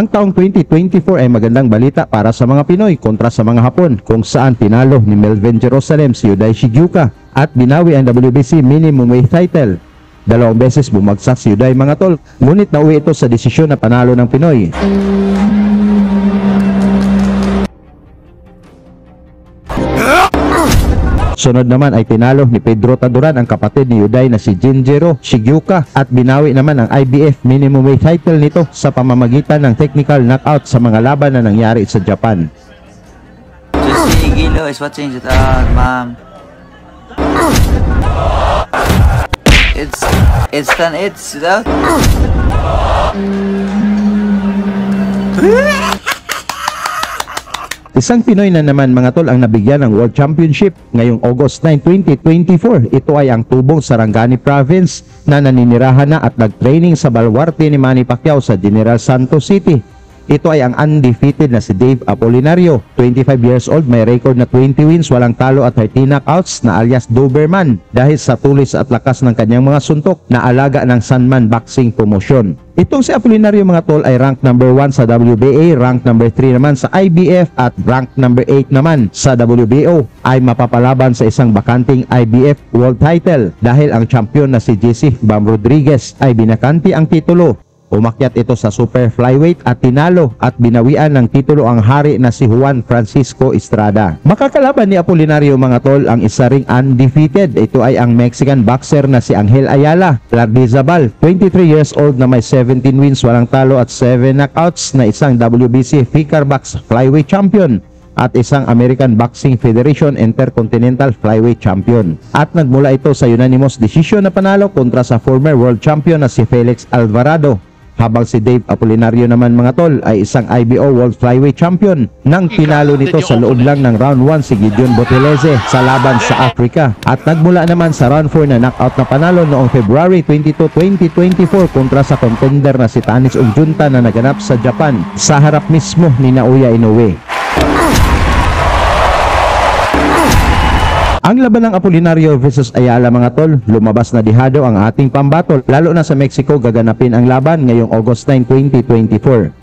Ang taong 2024 ay magandang balita para sa mga Pinoy kontra sa mga Hapon, kung saan tinalo ni Melvin Jerusalem si Yuday Shigyuka at binawi ang WBC minimum weight title. 2 beses bumagsak si Yuday mga tol, ngunit nauwi ito sa desisyon na panalo ng Pinoy. Sunod naman ay tinalo ni Pedro Taduran ang kapatid ni Yuday na si Jinjiro Shigyuka at binawi naman ang IBF minimum weight title nito sa pamamagitan ng technical knockout sa mga laban na nangyari sa Japan. Just Gilo is watching it out, ma'am. It's done. It's out. Isang Pinoy na naman mga tol ang nabigyan ng World Championship ngayong August 9, 2024. Ito ay ang tubong Sarangani Province na naninirahan na at nag-training sa baluarte ni Manny Pacquiao sa General Santos City. Ito ay ang undefeated na si Dave Apolinario. 25 years old, may record na 20 wins, walang talo at 13 knockouts na alias Doberman dahil sa tulis at lakas ng kanyang mga suntok na alaga ng Sanman Boxing Promotion. Itong si Apolinario mga tol ay rank number 1 sa WBA, rank number 3 naman sa IBF at rank number 8 naman sa WBO. Ay mapapalaban sa isang bakanting IBF World Title dahil ang champion na si JC Bam Rodriguez ay binakanti ang titulo. Umakyat ito sa super flyweight at tinalo at binawian ng titulo ang hari na si Juan Francisco Estrada. Makakalaban ni Apolinario mga tol ang isa ring undefeated. Ito ay ang Mexican boxer na si Angel Ayala Lardizabal, 23 years old na may 17 wins, walang talo at 7 knockouts na isang WBC Ficarbox flyweight champion at isang American Boxing Federation Intercontinental Flyweight Champion. At nagmula ito sa unanimous decision na panalo kontra sa former world champion na si Felix Alvarado. Habang si Dave Apolinario naman mga tol ay isang IBO World Flyweight Champion nang pinalo nito sa loob lang ng round 1 si Gideon Boteleze sa laban sa Africa. At nagmula naman sa round 4 na knockout na panalo noong February 22, 2024 kontra sa contender na si Tanis Unjunta na naganap sa Japan sa harap mismo ni Naoya Inoue. Ang laban ng Apolinario versus Ayala mga tol, lumabas na dihado ang ating pambatol, lalo na sa Mexico gaganapin ang laban ngayong August 9, 2024.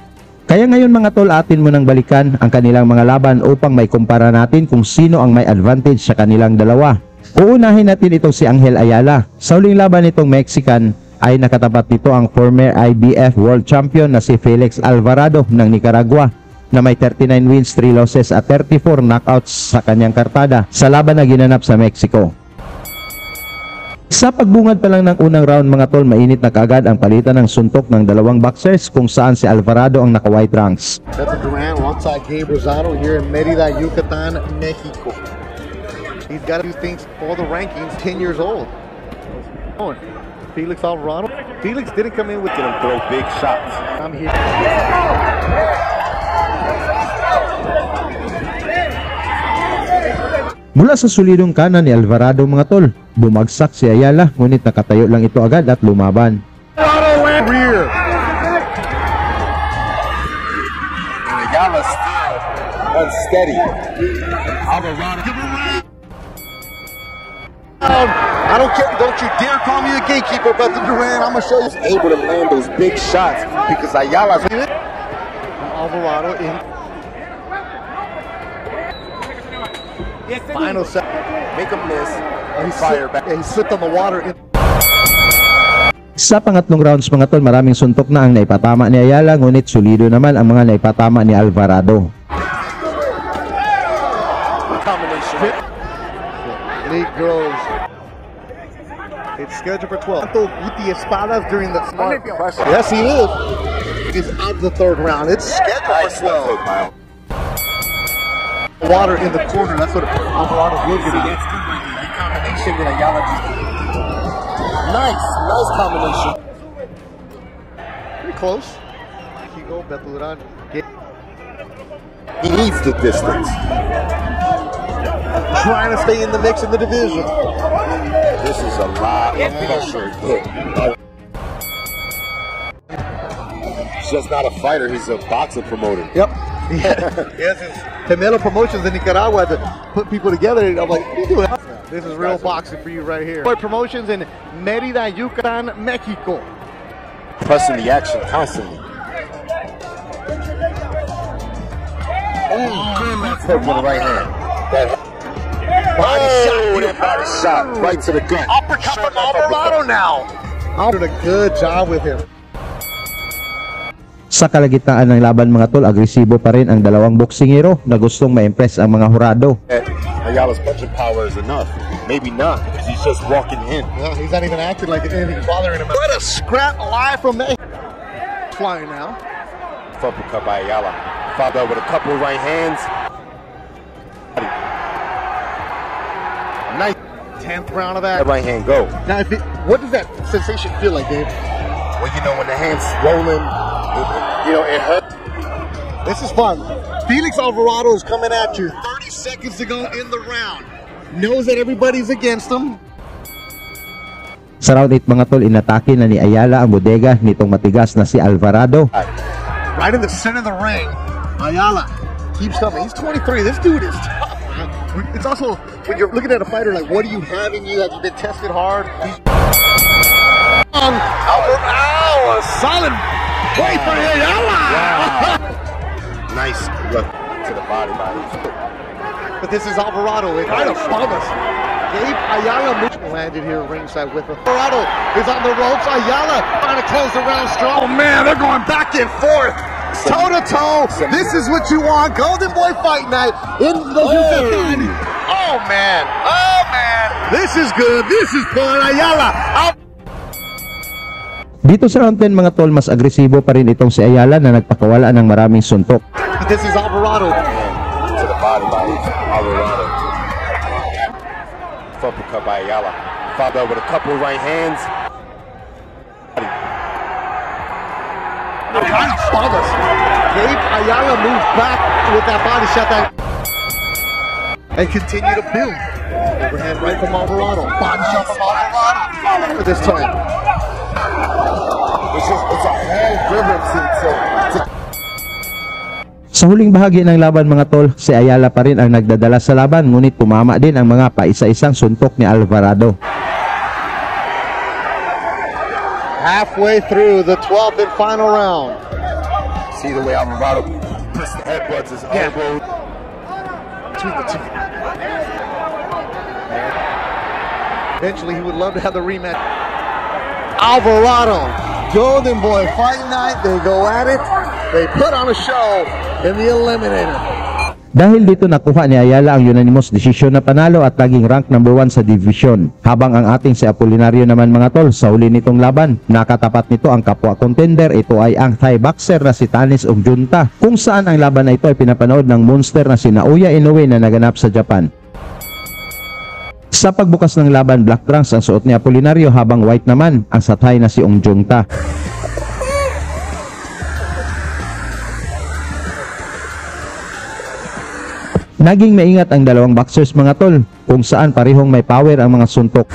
Kaya ngayon mga tol, atin mo nang balikan ang kanilang mga laban upang may kumpara natin kung sino ang may advantage sa kanilang dalawa. Uunahin natin itong si Angel Ayala. Sa huling laban nitong Mexican ay nakatapat nito ang former IBF World Champion na si Felix Alvarado ng Nicaragua na may 39 wins, 3 losses at 34 knockouts sa kanyang kartada sa laban na ginanap sa Mexico. Sa pagbungad pa lang ng unang round mga tol, mainit na kaagad ang palitan ng suntok ng dalawang boxers kung saan si Alvarado ang naka-white ranks. Beto Duran alongside Gabe Rosado here in Mérida, Yucatan, Mexico. He's got to do things for the rankings, 10 years old. Felix Alvarado. Felix didn't come in with him throw big shots. I'm here. Mula sa sulidong kanan ni Alvarado mga tol, bumagsak si Ayala ngunit nakatayo lang ito agad at lumaban. Ayala still unsteady. I don't care. Don't you dare call me a gatekeeper, Beto Duran. I'm gonna show you. He's able to land those big shots because Ayala's Alvarado in. Final set. Make him miss. He fire back. He slipped on the water. Sa pangatlong rounds mga tol, maraming suntok na ang naipatama ni Ayala ngunit solido naman ang mga naipatama ni Alvarado. League grows. It's scheduled for 12. With the espadas during the smart pressure. Yes, he is. He's out the third round. It's scheduled for 12. Water in the corner. That's what Alvarado will get. Combination with Ayala. Nice combination. Pretty close. Here you go, Beto Duran. He needs the distance. Trying to stay in the mix in the division. This is a lot of pressure. He's just not a fighter. He's a boxing promoter. Yep. He has his Gemelo Promotions in Nicaragua to put people together. I'm like, what are you doing? This is real boxing for you right here. Promotions in Mérida, Yucatan, Mexico. Pressing the action constantly. Good left hook with the right hand. Body shot right to the gut. Uppercut from Alvarado now. Did a good job with him. Sa kalagitnaan ng laban mga tol, agresibo pa rin ang dalawang boksingero na gustong ma-impress ang mga hurado. Ayala's punching power is enough. Maybe not, because he's just walking in. Yeah, he's not even acting like anything's bothering him. What a scrap alive from that. Flying now. Uppercut by Ayala. Followed with a couple of right hands. Nice 10th round of that. Right hand go. Now, what does that sensation feel like, Dave? Well, you know, when the hand's rolling, it hurts. This is fun. Felix Alvarado is coming at you 30 seconds to go in the round. Knows that everybody's against him. Sa round 8 mga tol, inatake na ni Ayala ang bodega nitong matigas na si Alvarado. Right in the center of the ring, Ayala keeps coming. He's 23. This dude is tough. It's also, when you're looking at a fighter, like, what do you have in you? Have you been tested hard? A solid play for Ayala. Nice look to the body. But this is Alvarado. It's right above us. Gabe Ayala landed here ringside with him. Alvarado is on the ropes. Ayala trying to close the round strong. Oh man, they're going back and forth. Toe to toe. This is what you want. Golden Boy Fight Night in the Yucatan. Oh man. Oh man. This is good. This is fun. Ayala. Dito sa round 10 mga tol, mas agresibo pa rin itong si Ayala na nagpakawala ng maraming suntok. This is Alvarado. To the body by Alvarado. Uppercut by Ayala. Followed with a couple of right hands. Gabe Ayala moves back with that body shot and continue to build. Overhand right from Alvarado. Body shot from Alvarado. This time. It's a whole rhythm to Sa huling bahagi ng laban mga tol, si Ayala pa rin ang nagdadala sa laban, ngunit tumama din ang mga paisa-isang suntok ni Alvarado. Halfway through the 12th and final round. See the way Alvarado puts the headbutts, his elbow between the two. Eventually, he would love to have the rematch. Alvarado, Golden Boy Fight Night. They go at it. They put on a show in the Eliminator. Dahil dito nakuha ni Ayala ang unanimous decision na panalo at naging rank number 1 sa division. Habang ang ating si Apolinario naman mga tol, sa huli nitong laban, nakatapat nito ang kapwa contender. Ito ay ang Thai boxer na si Tanis Ogjunta, kung saan ang laban na ito ay pinapanood ng monster na si Naoya Inoue na naganap sa Japan. Sa pagbukas ng laban, black trunks ang suot ni Apolinario habang white naman ang sa Thai na si Ogjunta. Naging maingat ang dalawang boxers mga tol, kung saan parehong may power ang mga suntok.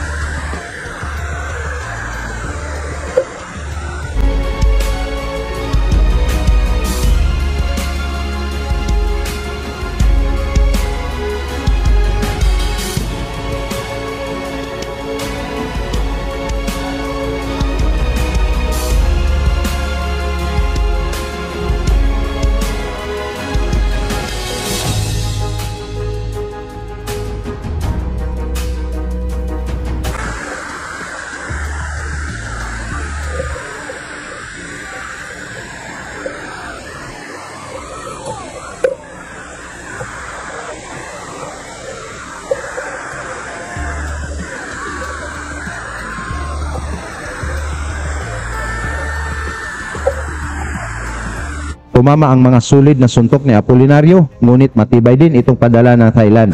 Tumama ang mga sulit na suntok ni Apolinario, ngunit matibay din itong padala ng Thailand.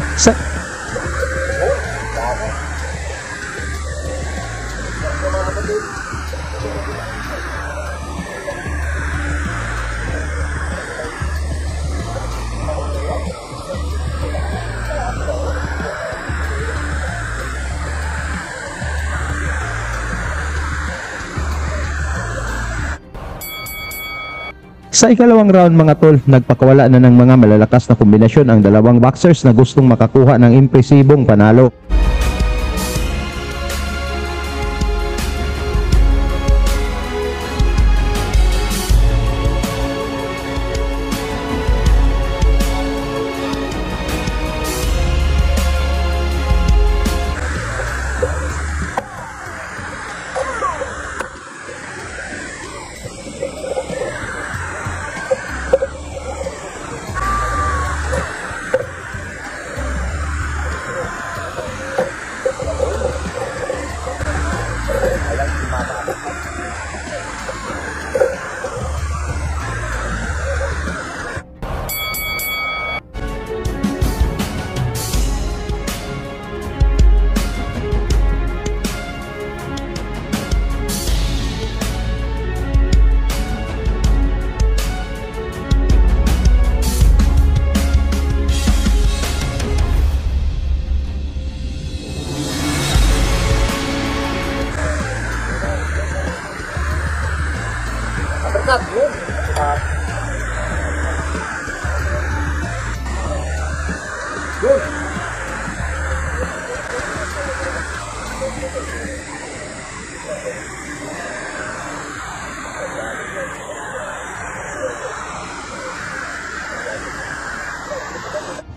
Sa ikalawang round mga tol, nagpakawala na ng mga malalakas na kombinasyon ang dalawang boxers na gustong makakuha ng impresibong panalo. not good. Good.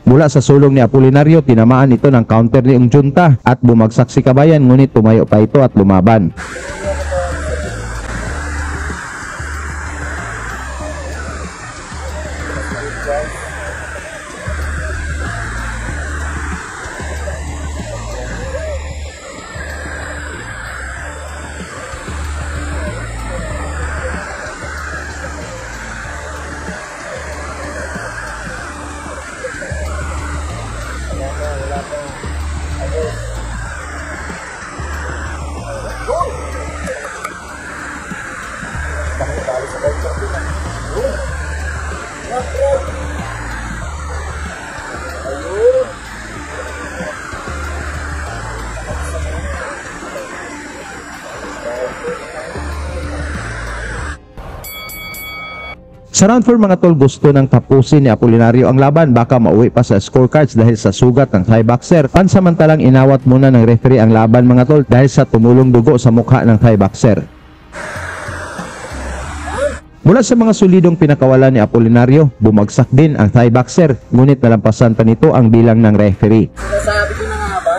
Mula sa sulong ni Apolinario, tinamaan ito ng counter ni Junta at bumagsak si Kabayan, ngunit tumayo pa ito at lumaban. Sa round 4 mga tol, gusto nang tapusin ni Apolinario ang laban, baka mauwi pa sa scorecards dahil sa sugat ng Thai boxer. Pansamantalang inawat muna ng referee ang laban mga tol dahil sa tumulong dugo sa mukha ng Thai boxer. Mula sa mga solidong pinakawalan ni Apolinario, bumagsak din ang Thai boxer, ngunit nalampasan pa nito ang bilang ng referee. Sabi ko na nga ba?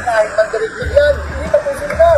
Kahit magdariglig yan, hindi tapusin na.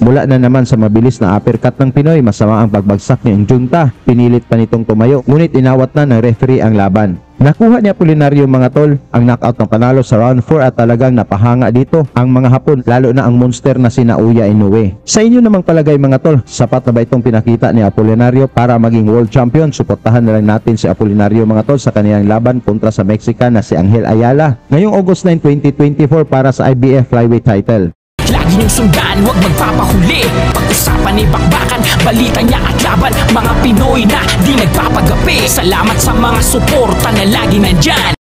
Mula na naman sa mabilis na uppercut ng Pinoy, masama ang pagbagsak ni Junta. Pinilit pa nitong tumayo, ngunit inawat na ng referee ang laban. Nakuha ni Apolinario mga tol ang knockout ng panalo sa round 4 at talagang napahanga dito ang mga Hapon, lalo na ang monster na si Naoya Inoue. Sa inyo namang palagay mga tol, sapat na ba itong pinakita ni Apolinario para maging world champion? Suportahan na lang natin si Apolinario mga tol sa kaniyang laban kontra sa Mexican na si Angel Ayala ngayong August 9, 2024 para sa IBF Flyweight title. Lagi niyong sundan, huwag magpapahuli. Pag-usapan ni bakbakan, balita niya at laban. Mga Pinoy na di nagpapagapi. Salamat sa mga suporta na lagi nandyan.